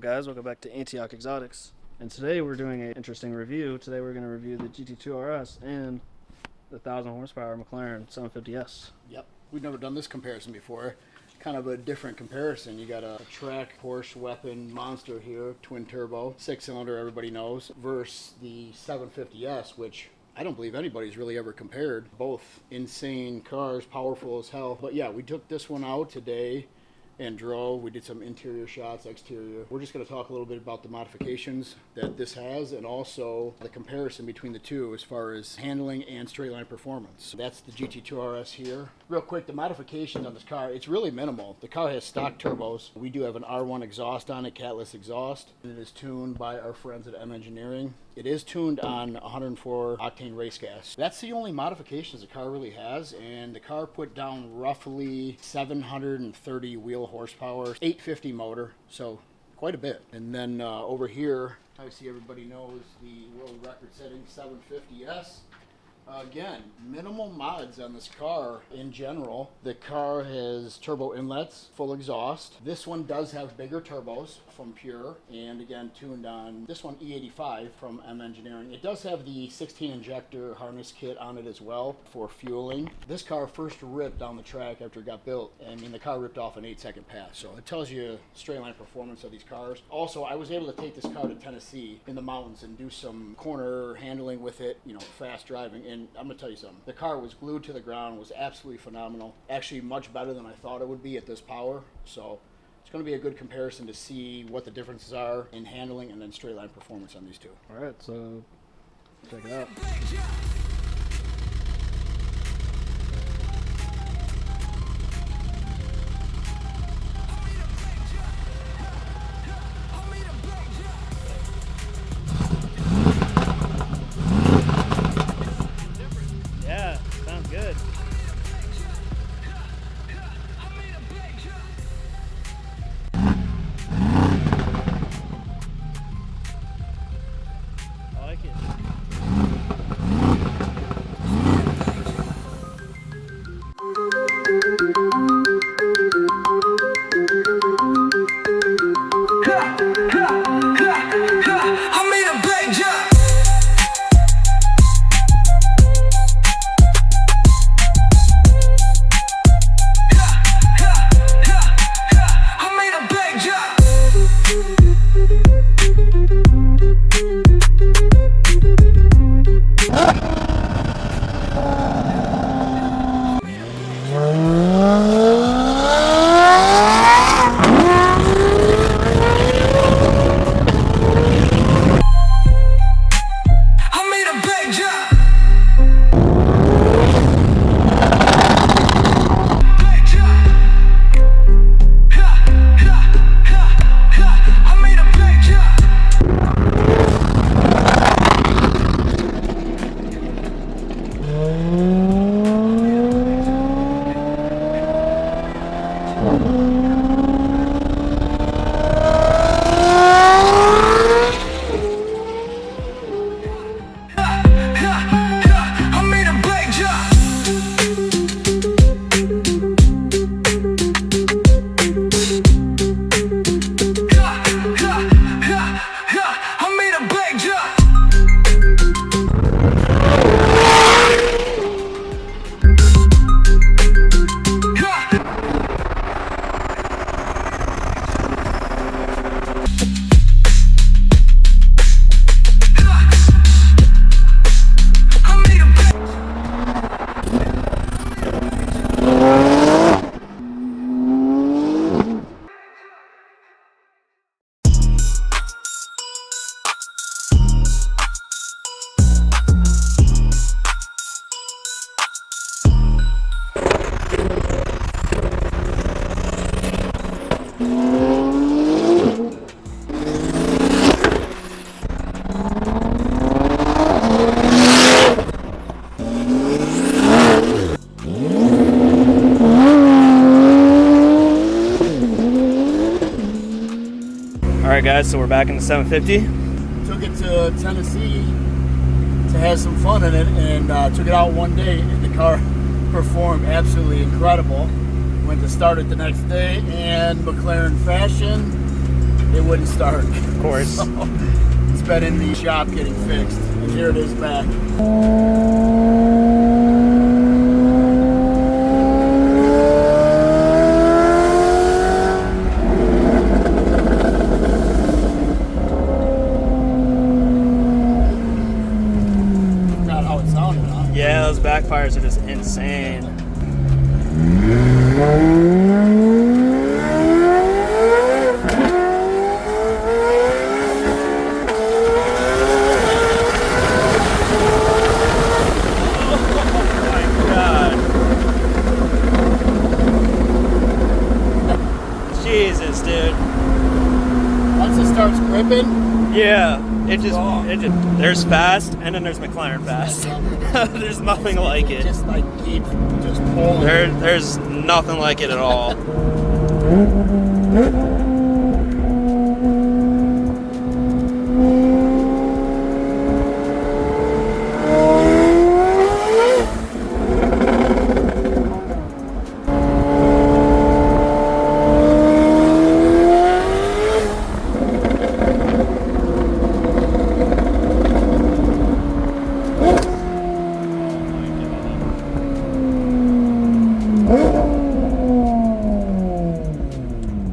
Guys, welcome back to Antioch Exotics, and today we're doing an interesting review. Today we're going to review the GT2 RS and the 1,000 horsepower Mclaren 750S. Yep, we've never done this comparison before. Kind of a different comparison. You got a track Porsche weapon monster here, twin turbo, 6-cylinder, everybody knows, versus the 750S, which I don't believe anybody's really ever compared. Both insane cars, powerful as hell. But yeah, we took this one out today and drove. We did some interior shots, exterior. We're just going to talk a little bit about the modifications that this has and also the comparison between the two as far as handling and straight line performance. That's the GT2 RS here. Real quick, the modifications on this car, it's really minimal. The car has stock turbos. We do have an R1 exhaust on it, catless exhaust, and it is tuned by our friends at M Engineering. It is tuned on 104 octane race gas. That's the only modifications the car really has, and the car put down roughly 730 wheel horsepower, 850 motor, so quite a bit. And then over here, obviously everybody knows the world record setting 750S. Again, minimal mods on this car in general. The car has turbo inlets, full exhaust. This one does have bigger turbos from Pure, and again tuned on this one E85 from M Engineering. It does have the 16 injector harness kit on it as well for fueling. This car first ripped down the track after it got built. I mean, the car ripped off an 8-second pass, so it tells you straight line performance of these cars. Also, I was able to take this car to Tennessee in the mountains and do some corner handling with it, you know, fast driving. And I'm gonna tell you something, the car was glued to the ground, was absolutely phenomenal. Actually much better than I thought it would be at this power. So it's going to be a good comparison to see what the differences are in handling and then straight line performance on these two. All right, so check it out. Yeah, sounds good. I like it. Alright guys, so we're back in the 750. Took it to Tennessee to have some fun in it, and took it out one day, and the car performed absolutely incredible. Went to start it the next day, and McLaren fashion, it wouldn't start. Of course. So, it's been in the shop getting fixed, and here it is back. Not how it sounded, huh? Yeah, those backfires are just insane. Jesus, dude. Once it starts gripping, Yeah, it just there's fast, and then there's McLaren fast. There's nothing like it. just like keep just pulling. There's nothing like it at all.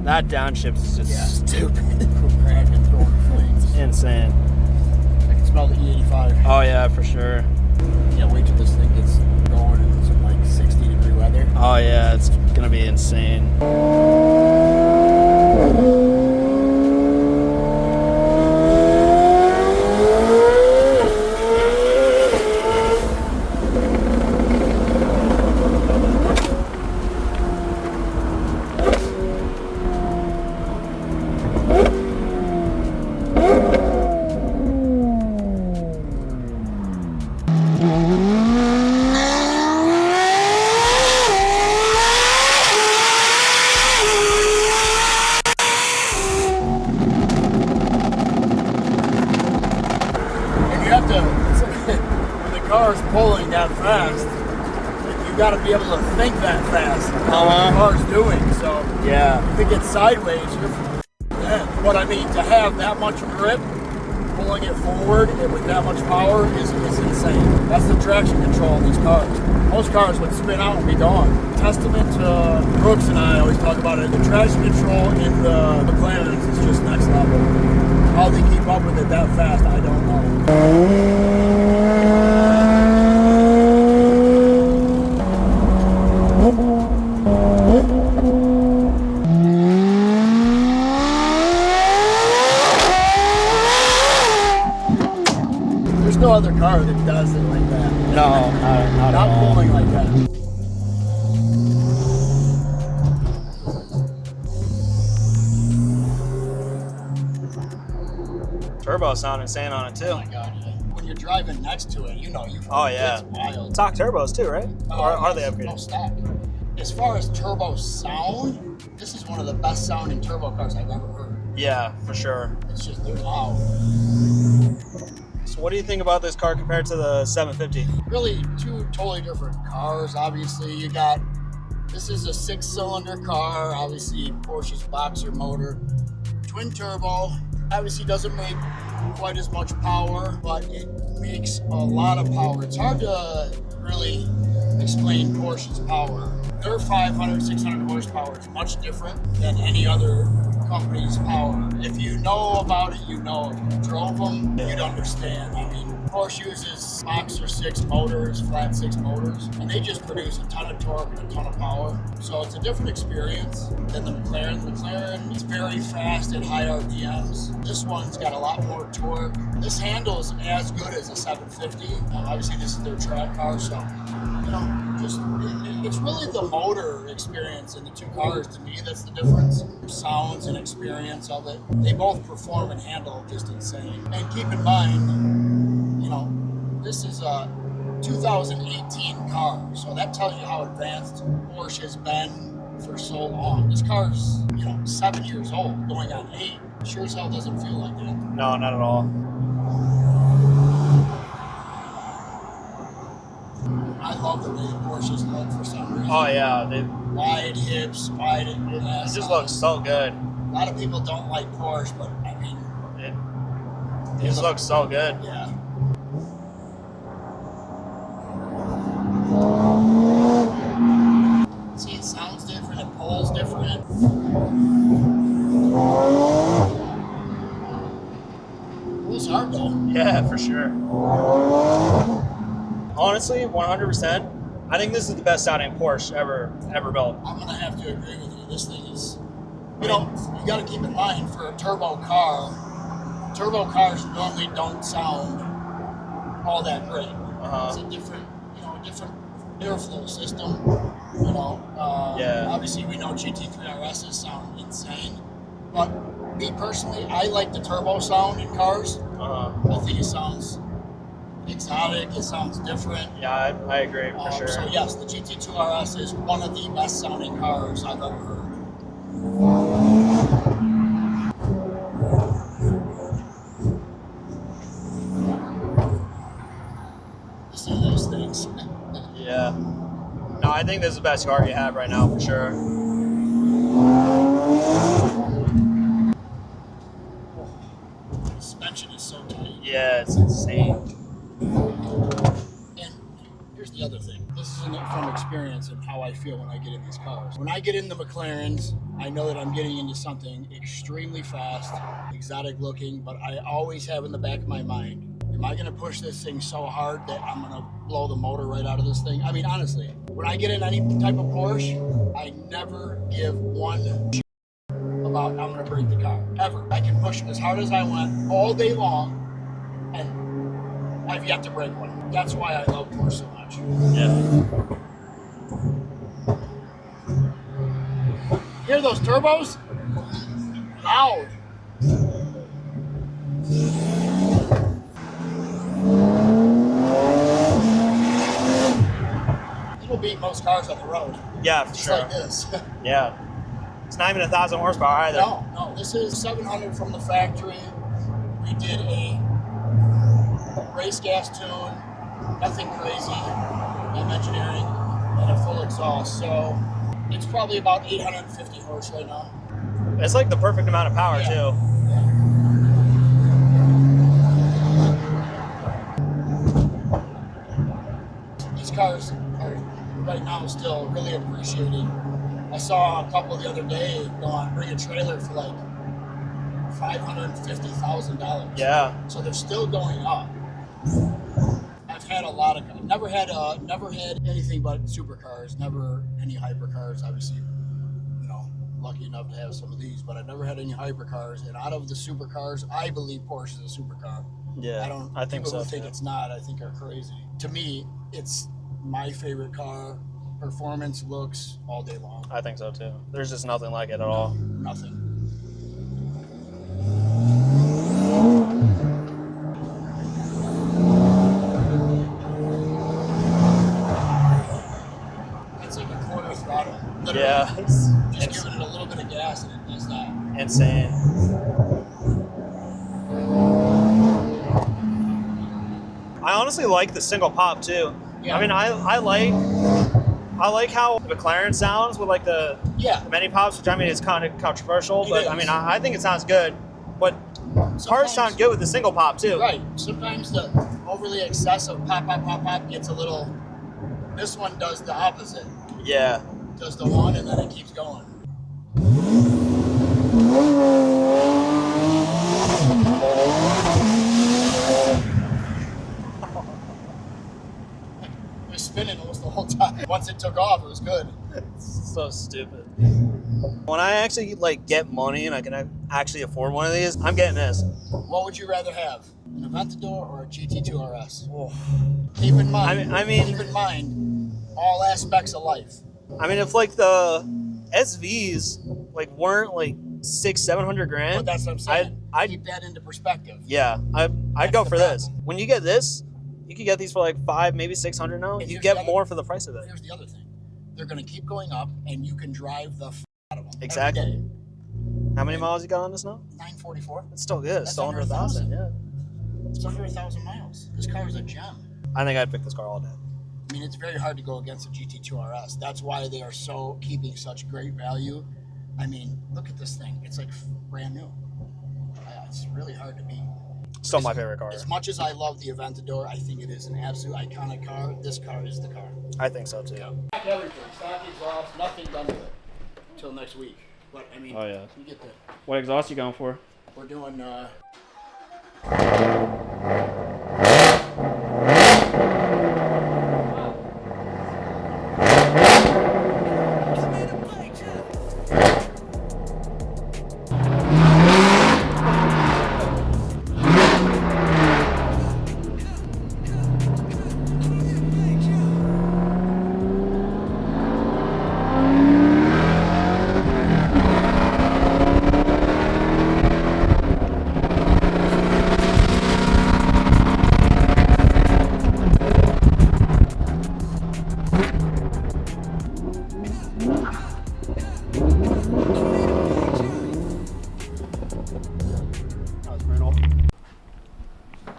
That downshift is just stupid. Cracking, throwing flames. Insane. I can smell the E85. Oh yeah, for sure. Can't wait till this thing gets going in some like 60-degree weather. Oh yeah, it's gonna be insane. When the car is pulling that fast, you got to be able to think that fast. What the car's doing. So Yeah. if it gets sideways, you're dead. But I mean, to have that much grip, pulling it forward and with that much power is insane. That's the traction control in these cars. Most cars would spin out and be gone. Testament to Brooks and I always talk about it. The traction control in the McLarens is just next level. How they keep up with it that fast, I don't know. There's no other car that does it like that. No, Not pulling like that. Turbo sound insane on it too. Oh my God, yeah. When you're driving next to it, you know you. Oh yeah. It's wild. Stock turbos too, right? Or are they upgraded? No, stock. As far as turbo sound, this is one of the best sounding turbo cars I've ever heard. Yeah, for sure. It's just, they're loud. So what do you think about this car compared to the 750? Really two totally different cars. Obviously you got, this is a 6-cylinder car, obviously Porsche's boxer motor, twin turbo, obviously doesn't make quite as much power, but it makes a lot of power. It's hard to really explain Porsche's power. Their 500, 600 horsepower is much different than any other company's power. If you know about it, you know. If you drove them, you'd understand. I mean, Porsche uses boxer 6 motors, flat 6 motors, and they just produce a ton of torque and a ton of power. So it's a different experience than the McLaren. The McLaren is very fast at high RPMs. This one's got a lot more torque. This handles as good as a 750. Obviously, this is their track car, so you know, just it's really the motor experience in the two cars. To me, that's the difference. Sounds and experience of it. They both perform and handle just insane. And keep in mind, you know, this is a 2018 car, so that tells you how advanced Porsche has been for so long. This car's, 7 years old, going on 8. Sure as hell doesn't feel like that. No, not at all. I love the way the Porsches look for some reason. Oh yeah, Wide hips, wide ass. it just looks so good. A lot of people don't like Porsche, but I mean, It just looks so good. Yeah. See, it sounds different, it pulls different. Pulls hard though. Yeah, for sure. Honestly, 100%. I think this is the best sounding Porsche ever built. I'm gonna have to agree with you. This thing is, you got to keep in mind for a turbo car. Turbo cars normally don't sound all that great. It's a different airflow system. Obviously we know GT2RS sound insane, but me personally, I like the turbo sound in cars. I think it sounds exotic. It sounds different. Yeah, I agree for sure. So yes, the GT2 RS is one of the best sounding cars I've ever heard. Just one of those things. Yeah. No, I think this is the best car you have right now for sure. The suspension is so tight. Yeah, it's insane. And here's the other thing. This is from experience and how I feel when I get in these cars. When I get in the McLarens, I know that I'm getting into something extremely fast, exotic looking, but I always have in the back of my mind, am I going to push this thing so hard that I'm going to blow the motor right out of this thing? I mean, honestly, when I get in any type of Porsche, I never give one shit about I'm going to break the car, ever. I can push it as hard as I want all day long, and I've yet to break one. That's why I love Porsche so much. Yeah. Hear those turbos? Loud. It'll beat most cars on the road. Yeah, for Just sure. like this. Yeah. It's not even 1,000 horsepower either. No, this is 700 from the factory. We did a race gas tune, nothing crazy, no engineering, and a full exhaust. So it's probably about 850 horse right now. It's like the perfect amount of power too. These cars are right now still really appreciated. I saw a couple the other day go on bring a trailer for like $550,000. Yeah. So they're still going up. I've had a lot of. I've never had anything but supercars. Never any hypercars. Obviously, lucky enough to have some of these, but I've never had any hypercars. And out of the supercars, I believe Porsche is a supercar. Yeah. I think people who so. think it's not, I think are crazy. To me, it's my favorite car. Performance, looks, all day long. I think so too. There's just nothing like it at all. Nothing. It's like a quarter throttle. Literally. Yeah. Just giving it a little bit of gas and it does that. Insane. I honestly like the single pop too. Yeah. I mean, I like how McLaren sounds with like the many pops, which I mean is kind of controversial, but I mean I think it sounds good. But cars sound good with the single pop too. Right. Sometimes the overly excessive pop gets a little. This one does the opposite. Yeah. Does the one and then it keeps going. It was spinning almost the whole time. Once it took off, it was good. It's so stupid. When I actually get money and I can actually afford one of these, I'm getting this. What would you rather have? An Aventador or a GT2 RS? Oh. Keep in mind. Keep in mind all aspects of life. I mean, if the SVs weren't $600-700 grand, But that's what I'm saying. I'd keep that into perspective. Yeah, I'd go for this. When you get this, you could get these for $500, maybe $600 now. You get more for the price of it. Here's the other thing. they're going to keep going up, and you can drive the out of them. Exactly. Every day. How many miles you got on this now? 944. It's still good. It's still under 1,000. Yeah. It's under 1,000 miles. This car is a gem. I think I'd pick this car all day. I mean, it's very hard to go against a GT2 RS. That's why they are so keeping such great value. I mean, look at this thing. It's like brand new. It's really hard to beat. Still my favorite car. As much as I love the Aventador, I think it is an absolute iconic car. This car is the car. I think so too. Yeah. Everything. Stock exhaust, nothing done with it until next week. But I mean, you get the. What exhaust you going for? We're doing.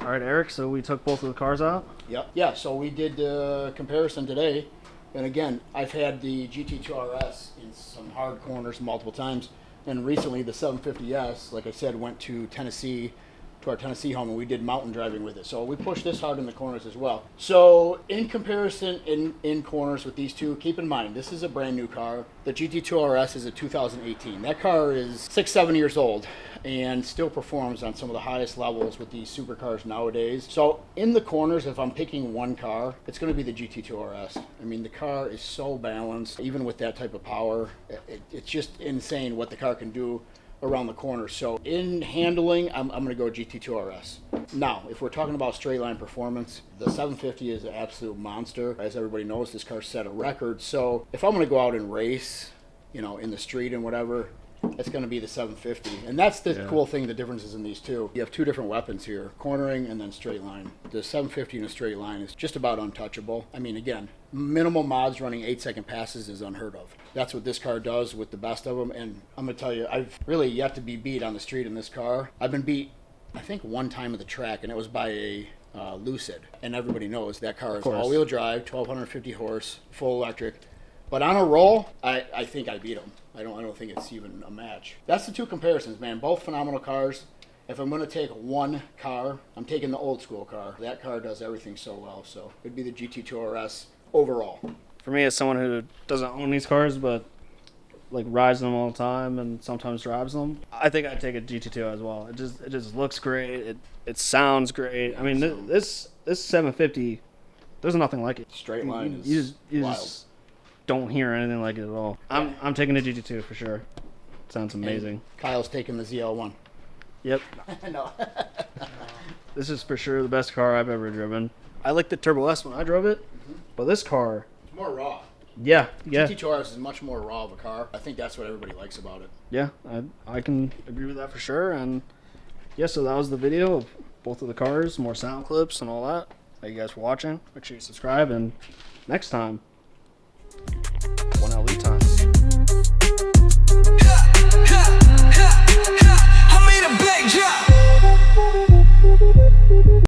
All right, Eric, so we took both of the cars out? Yep. Yeah, so we did the comparison today. And again, I've had the GT2 RS in some hard corners multiple times. And recently the 750S, like I said, went to Tennessee, to our Tennessee home, and we did mountain driving with it. So we pushed this hard in the corners as well. So in comparison in corners with these two, keep in mind, this is a brand new car. The GT2 RS is a 2018. That car is 6-7 years old and still performs on some of the highest levels with these supercars nowadays. So in the corners, if I'm picking one car, it's going to be the GT2 RS. I mean, the car is so balanced, even with that type of power. It's just insane what the car can do around the corner. So in handling, I'm going to go GT2 RS. Now, if we're talking about straight line performance, the 750 is an absolute monster. As everybody knows, this car set a record. So if I'm going to go out and race, you know, in the street and whatever, it's going to be the 750. And that's the cool thing, the differences in these two. You have two different weapons here, cornering and then straight line. The 750 in a straight line is just about untouchable. I mean, again, minimal mods running 8-second passes is unheard of. That's what this car does with the best of them. And I'm going to tell you, I've really yet to be beat on the street in this car. I've been beat, I think, one time at the track, and it was by a Lucid. And everybody knows that car is all-wheel drive, 1,250 horse, full electric. But on a roll, I think I beat him. I don't think it's even a match. That's the two comparisons, man. Both phenomenal cars. If I'm going to take one car, I'm taking the old school car. That car does everything so well. So it'd be the GT2 RS overall. For me, as someone who doesn't own these cars, but like rides them all the time and sometimes drives them, I think I'd take a GT2 as well. It just looks great. It sounds great. I mean, this 750, there's nothing like it. Straight line you is wild. Just don't hear anything like it at all. I'm taking the GT2 for sure. Sounds amazing. And Kyle's taking the ZL1. Yep. No. This is for sure the best car I've ever driven. I liked the Turbo S when I drove it, but this car, it's more raw. Yeah. GT2 RS is much more raw of a car. I think that's what everybody likes about it. Yeah, I can agree with that for sure. And yeah, so that was the video of both of the cars, more sound clips and all that. Thank you guys for watching. Make sure you subscribe, and next time, 1 LE time.